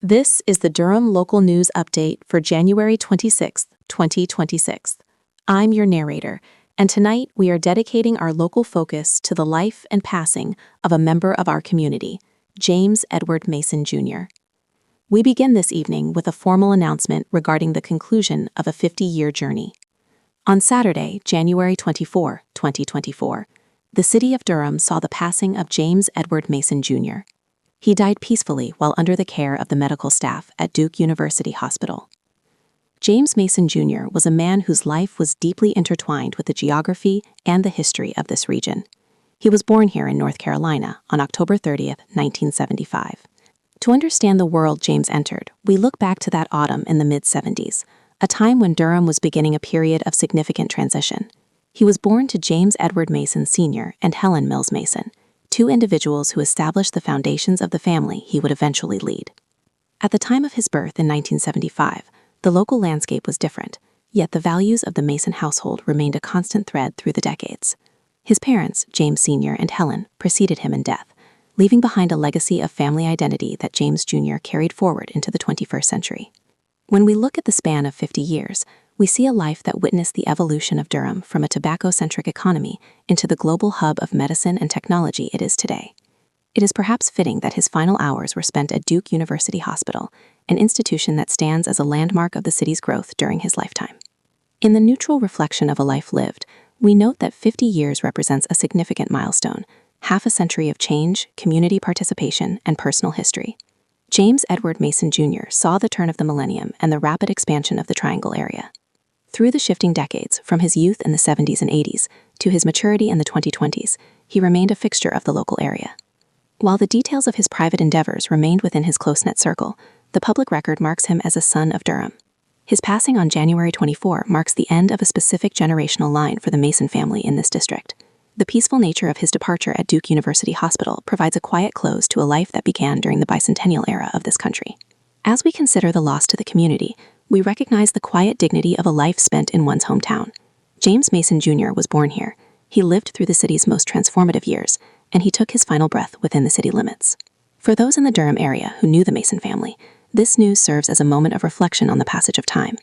This is the Durham Local News Update for January 26, 2026. I'm your narrator, and tonight we are dedicating our local focus to the life and passing of a member of our community, James Edward Mason, Jr. We begin this evening with a formal announcement regarding the conclusion of a 50-year journey. On Saturday, January 24, 2024, the city of Durham saw the passing of James Edward Mason, Jr. He died peacefully while under the care of the medical staff at Duke University Hospital. James Mason Jr. was a man whose life was deeply intertwined with the geography and the history of this region. He was born here in North Carolina on October 30, 1975. To understand the world James entered, we look back to that autumn in the mid-70s, a time when Durham was beginning a period of significant transition. He was born to James Edward Mason Sr. and Helen Mills Mason, two individuals who established the foundations of the family he would eventually lead. At the time of his birth in 1975, the local landscape was different, yet the values of the Mason household remained a constant thread through the decades. His parents, James Sr. and Helen, preceded him in death, leaving behind a legacy of family identity that James Jr. carried forward into the 21st century. When we look at the span of 50 years, we see a life that witnessed the evolution of Durham from a tobacco-centric economy into the global hub of medicine and technology it is today. It is perhaps fitting that his final hours were spent at Duke University Hospital, an institution that stands as a landmark of the city's growth during his lifetime. In the neutral reflection of a life lived, we note that 50 years represents a significant milestone, half a century of change, community participation, and personal history. James Edward Mason Jr. saw the turn of the millennium and the rapid expansion of the Triangle area. Through the shifting decades, from his youth in the 70s and 80s to his maturity in the 2020s, he remained a fixture of the local area. While the details of his private endeavors remained within his close-knit circle, the public record marks him as a son of Durham. His passing on January 24 marks the end of a specific generational line for the Mason family in this district. The peaceful nature of his departure at Duke University Hospital provides a quiet close to a life that began during the bicentennial era of this country. As we consider the loss to the community, we recognize the quiet dignity of a life spent in one's hometown. James Mason Jr. was born here. He lived through the city's most transformative years, and he took his final breath within the city limits. For those in the Durham area who knew the Mason family, this news serves as a moment of reflection on the passage of time.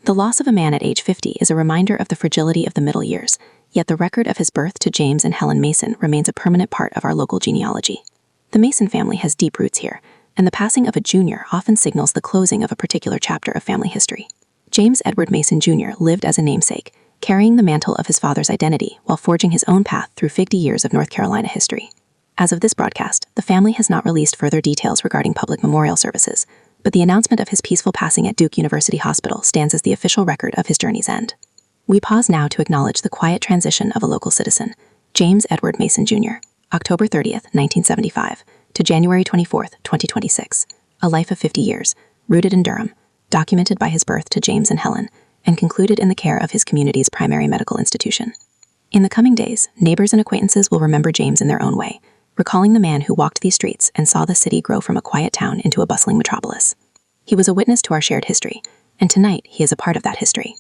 The loss of a man at age 50 is a reminder of the fragility of the middle years, yet the record of his birth to James and Helen Mason remains a permanent part of our local genealogy. The Mason family has deep roots here, and the passing of a junior often signals the closing of a particular chapter of family history. James Edward Mason Jr. lived as a namesake, carrying the mantle of his father's identity while forging his own path through 50 years of North Carolina history. As of this broadcast, the family has not released further details regarding public memorial services, but the announcement of his peaceful passing at Duke University Hospital stands as the official record of his journey's end. We pause now to acknowledge the quiet transition of a local citizen, James Edward Mason Jr., October 30th, 1975, to January 24th, 2026, a life of 50 years, rooted in Durham, documented by his birth to James and Helen, and concluded in the care of his community's primary medical institution. In the coming days, neighbors and acquaintances will remember James in their own way, recalling the man who walked these streets and saw the city grow from a quiet town into a bustling metropolis. He was a witness to our shared history, and tonight he is a part of that history.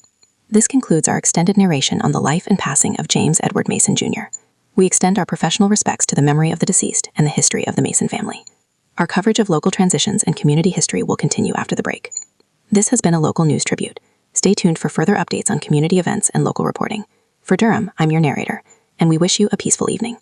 This concludes our extended narration on the life and passing of James Edward Mason Jr. We extend our professional respects to the memory of the deceased and the history of the Mason family. Our coverage of local transitions and community history will continue after the break. This has been a local news tribute. Stay tuned for further updates on community events and local reporting. For Durham, I'm your narrator, and we wish you a peaceful evening.